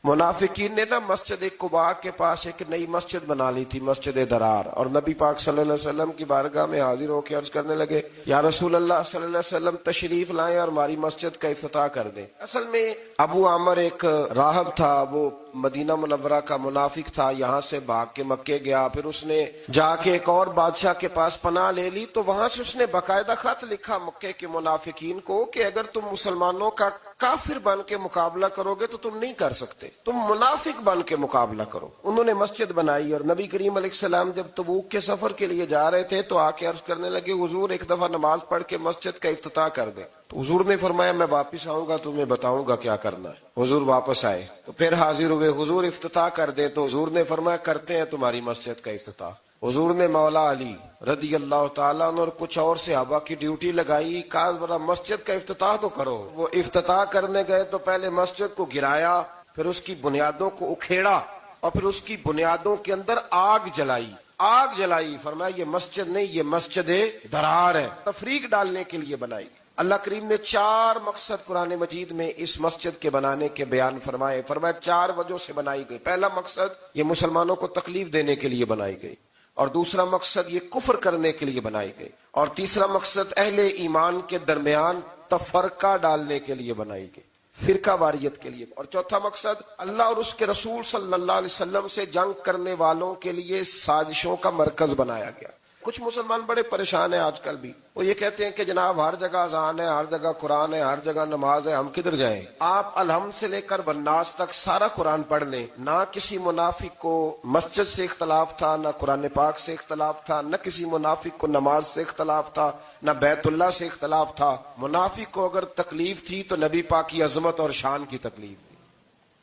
منافقین نے نا مسجد قباء کے پاس ایک نئی مسجد بنا لی تھی، مسجد درار، اور نبی پاک صلی اللہ علیہ وسلم کی بارگاہ میں حاضر ہو کے عرض کرنے لگے یا رسول اللہ صلی اللہ علیہ وسلم تشریف لائیں اور ہماری مسجد کا افتتاح کر دیں۔ اصل میں ابو عامر ایک راہب تھا، وہ مدینہ منورہ کا منافق تھا، یہاں سے بھاگ کے مکے گیا، پھر اس نے جا کے ایک اور بادشاہ کے پاس پناہ لے لی، تو وہاں سے اس نے باقاعدہ خط لکھا مکے کے منافقین کو کہ اگر تم مسلمانوں کا کافر بن کے مقابلہ کرو گے تو تم نہیں کر سکتے، تم منافق بن کے مقابلہ کرو۔ انہوں نے مسجد بنائی، اور نبی کریم علیہ السلام جب تبوک کے سفر کے لیے جا رہے تھے تو آ کے عرض کرنے لگے حضور ایک دفعہ نماز پڑھ کے مسجد کا افتتاح کر دیں۔ تو حضور نے فرمایا میں واپس آؤں گا تمہیں بتاؤں گا کیا کرنا ہے۔ حضور واپس آئے تو پھر حاضر ہوئے، حضور افتتاح کر دیں، تو حضور نے فرمایا کرتے ہیں تمہاری مسجد کا افتتاح۔ حضور نے مولا علی رضی اللہ تعالیٰ عنہ اور کچھ اور صحابہ کی ڈیوٹی لگائی، کہا ذرا مسجد کا افتتاح تو کرو۔ وہ افتتاح کرنے گئے تو پہلے مسجد کو گرایا، پھر اس کی بنیادوں کو اکھیڑا، اور پھر اس کی بنیادوں کے اندر آگ جلائی۔ فرمایا یہ مسجد نہیں، یہ مسجد درار ہے، تفریق ڈالنے کے لیے بنائی۔ اللہ کریم نے 4 مقصد قرآن مجید میں اس مسجد کے بنانے کے بیان فرمائے۔ فرمایا 4 وجہ سے بنائی گئی۔ پہلا مقصد یہ مسلمانوں کو تکلیف دینے کے لیے بنائی گئی، اور دوسرا مقصد یہ کفر کرنے کے لیے بنائی گئی، اور تیسرا مقصد اہل ایمان کے درمیان تفرقہ ڈالنے کے لیے بنائی گئی، فرقہ واریت کے لیے، اور چوتھا مقصد اللہ اور اس کے رسول صلی اللہ علیہ وسلم سے جنگ کرنے والوں کے لیے سازشوں کا مرکز بنایا گیا۔ کچھ مسلمان بڑے پریشان ہیں آج کل بھی، وہ یہ کہتے ہیں کہ جناب ہر جگہ اذان ہے، ہر جگہ قرآن ہے، ہر جگہ نماز ہے، ہم کدھر جائیں؟ آپ الحمد سے لے کر والناس تک سارا قرآن پڑھ لیں، نہ کسی منافق کو مسجد سے اختلاف تھا، نہ قرآن پاک سے اختلاف تھا، نہ کسی منافق کو نماز سے اختلاف تھا، نہ بیت اللہ سے اختلاف تھا۔ منافق کو اگر تکلیف تھی تو نبی پاک کی عظمت اور شان کی تکلیف تھی۔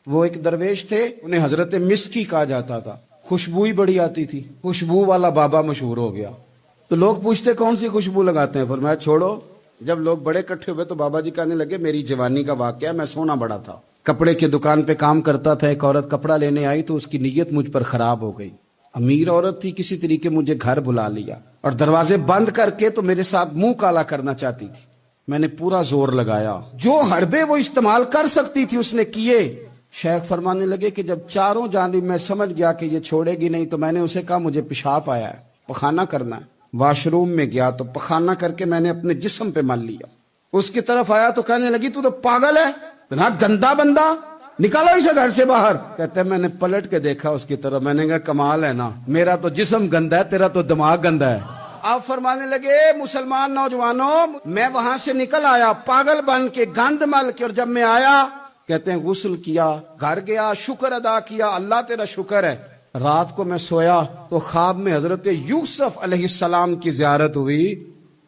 وہ ایک درویش تھے، انہیں حضرت مسکی کہا جاتا تھا، خوشبو ہی بڑی آتی تھی، خوشبو والا بابا مشہور ہو گیا۔ تو لوگ پوچھتے کون سی خوشبو لگاتے ہیں؟ فرمایا چھوڑو، جب لوگ بڑے اکٹھے ہوئے تو بابا جی کہنے لگے میری جوانی کا واقعہ، میں سونا بڑا تھا، کپڑے کی دکان پہ کام کرتا تھا، ایک عورت کپڑا لینے آئی تو اس کی نیت مجھ پر خراب ہو گئی، امیر عورت تھی، کسی طریقے مجھے گھر بلا لیا اور دروازے بند کر کے تو میرے ساتھ منہ کالا کرنا چاہتی تھی۔ میں نے پورا زور لگایا، جو حربے وہ استعمال کر سکتی تھی اس نے کیے۔ شیخ فرمانے لگے کہ جب چاروں جانب میں سمجھ گیا کہ یہ چھوڑے گی نہیں تو میں نے اسے کہا مجھے پیشاب آیا ہے، پخانہ کرنا ہے۔ واش روم میں گیا تو پخانہ کر کے میں نے اپنے جسم پہ مل لیا۔ اس کی طرف آیا تو کہنے لگی تو پاگل ہے، اتنا گندا بندہ، نکالو اسے گھر سے باہر۔ کہتے ہیں میں نے پلٹ کے دیکھا اس کی طرف، میں نے کہا کمال ہے نا، میرا تو جسم گندا ہے، تیرا تو دماغ گندا ہے۔ آپ فرمانے لگے مسلمان نوجوانوں، میں وہاں سے نکل آیا پاگل بن کے، گند مل کے، اور جب میں آیا کہتے ہیں غسل کیا، گھر گیا، شکر ادا کیا، اللہ تیرا شکر ہے۔ رات کو میں سویا تو خواب میں حضرت یوسف علیہ السلام کی زیارت ہوئی۔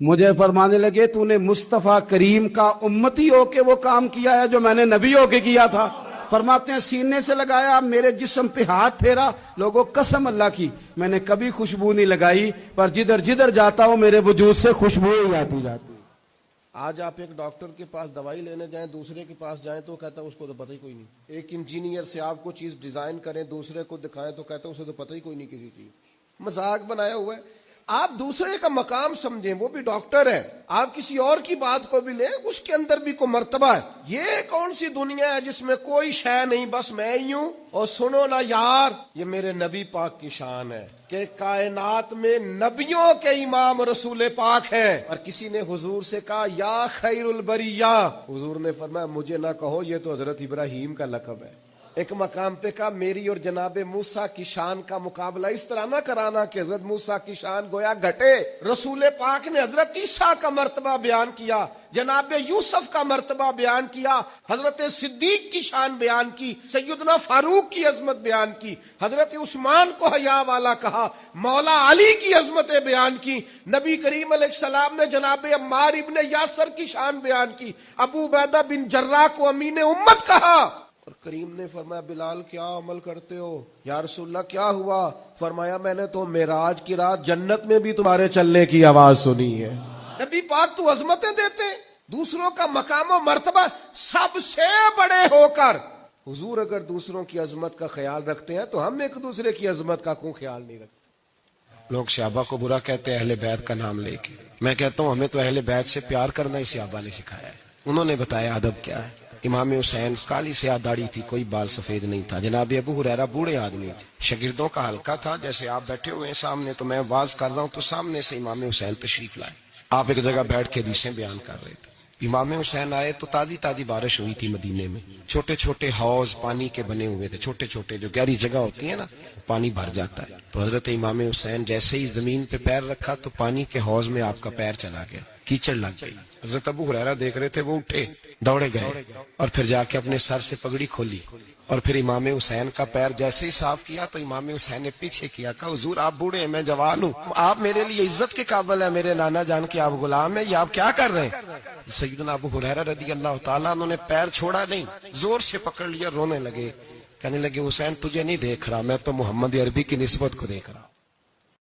مجھے فرمانے لگے تو نے مصطفیٰ کریم کا امتی ہو کے وہ کام کیا ہے جو میں نے نبی ہو کے کیا تھا۔ فرماتے ہیں سینے سے لگایا، میرے جسم پہ ہاتھ پھیرا، لوگوں قسم اللہ کی میں نے کبھی خوشبو نہیں لگائی، پر جدھر جدھر جاتا ہوں میرے وجود سے خوشبو ہی آتی جاتی۔ آج آپ ایک ڈاکٹر کے پاس دوائی لینے جائیں، دوسرے کے پاس جائیں تو کہتا ہے اس کو تو پتہ ہی کوئی نہیں۔ ایک انجینئر سے آپ کو چیز ڈیزائن کریں، دوسرے کو دکھائیں تو کہتا ہے اسے تو پتہ ہی کوئی نہیں کسی چیز۔ مذاق بنایا ہوا ہے۔ آپ دوسرے کا مقام سمجھیں، وہ بھی ڈاکٹر ہے، آپ کسی اور کی بات کو بھی لیں، اس کے اندر بھی کوئی مرتبہ ہے۔ یہ کون سی دنیا ہے جس میں کوئی شے نہیں، بس میں ہی ہوں؟ اور سنو نا یار، یہ میرے نبی پاک کی شان ہے کہ کائنات میں نبیوں کے امام رسول پاک ہیں۔ اور کسی نے حضور سے کہا یا خیر البریہ، حضور نے فرمایا مجھے نہ کہو، یہ تو حضرت ابراہیم کا لقب ہے۔ ایک مقام پہ کہا میری اور جناب موسیٰ کی شان کا مقابلہ اس طرح نہ کرانا کہ حضرت موسیٰ کی شان گویا گھٹے۔ رسول پاک نے حضرت عیسیٰ کا مرتبہ بیان کیا، جناب یوسف کا مرتبہ بیان کیا، حضرت صدیق کی شان بیان کی، سیدنا فاروق کی عظمت بیان کی، حضرت عثمان کو حیا والا کہا، مولا علی کی عظمتیں بیان کی، نبی کریم علیہ السلام نے جناب عمار ابن یاسر کی شان بیان کی، ابو عبیدہ بن جراح کو امین امت کہا۔ اور کریم نے فرمایا بلال کیا عمل کرتے ہو؟ یا رسول اللہ کیا ہوا؟ فرمایا میں نے تو معراج کی رات جنت میں بھی تمہارے چلنے کی آواز سنی ہے۔ نبی پاک تو عظمتیں دیتے، دوسروں کا مقام و مرتبہ سب سے بڑے ہو کر حضور اگر دوسروں کی عظمت کا خیال رکھتے ہیں تو ہم ایک دوسرے کی عظمت کا کیوں خیال نہیں رکھتے؟ لوگ صحابہ کو برا کہتے ہیں اہل بیت کا نام لے کے، میں کہتا ہوں ہمیں تو اہل بیت سے پیار کرنا ہی صحابہ نے سکھایا ہے، انہوں نے بتایا ادب کیا ہے۔ امام حسین کالی سیاہ داڑھی تھی، کوئی بال سفید نہیں تھا. جناب ابو ہریرہ بوڑھے آدمی تھے، شاگردوں کا حلقہ تھا. جیسے آپ بیٹھے ہوئے ہیں سامنے تو میں واز کر رہا ہوں تو سامنے سے امام حسین تشریف لائے. آپ ایک جگہ بیٹھ کے حدیثیں بیان کر رہے تھے. امام حسین آئے تو تازی تازی بارش ہوئی تھی مدینے میں. چھوٹے چھوٹے حوض پانی کے بنے ہوئے تھے، چھوٹے چھوٹے جو گہری جگہ ہوتی ہے نا، پانی بھر جاتا ہے. تو حضرت امام حسین جیسے ہی زمین پہ پیر رکھا تو پانی کے حوض میں آپ کا پیر چلا گیا، کیچڑ لگ گئی. حضرت ابو ہریرہ دیکھ رہے تھے، وہ اٹھے، دوڑے گئے اور پھر جا کے اپنے سر سے پگڑی کھولی اور پھر امام حسین کا پیر جیسے ہی صاف کیا تو امام حسین نے پیچھے کیا، کہا حضور آپ بوڑھے ہیں، میں جوان ہوں، آپ میرے لیے عزت کے قابل ہیں، میرے نانا جان کے آپ غلام ہیں، یہ آپ کیا کر رہے ہیں؟ سیدنا ابو ہریرہ رضی اللہ تعالیٰ انہوں نے پیر چھوڑا نہیں، زور سے پکڑ لیا، رونے لگے، کہنے لگے حسین تجھے نہیں دیکھ رہا، میں تو محمد عربی کی نسبت کو دیکھ رہا.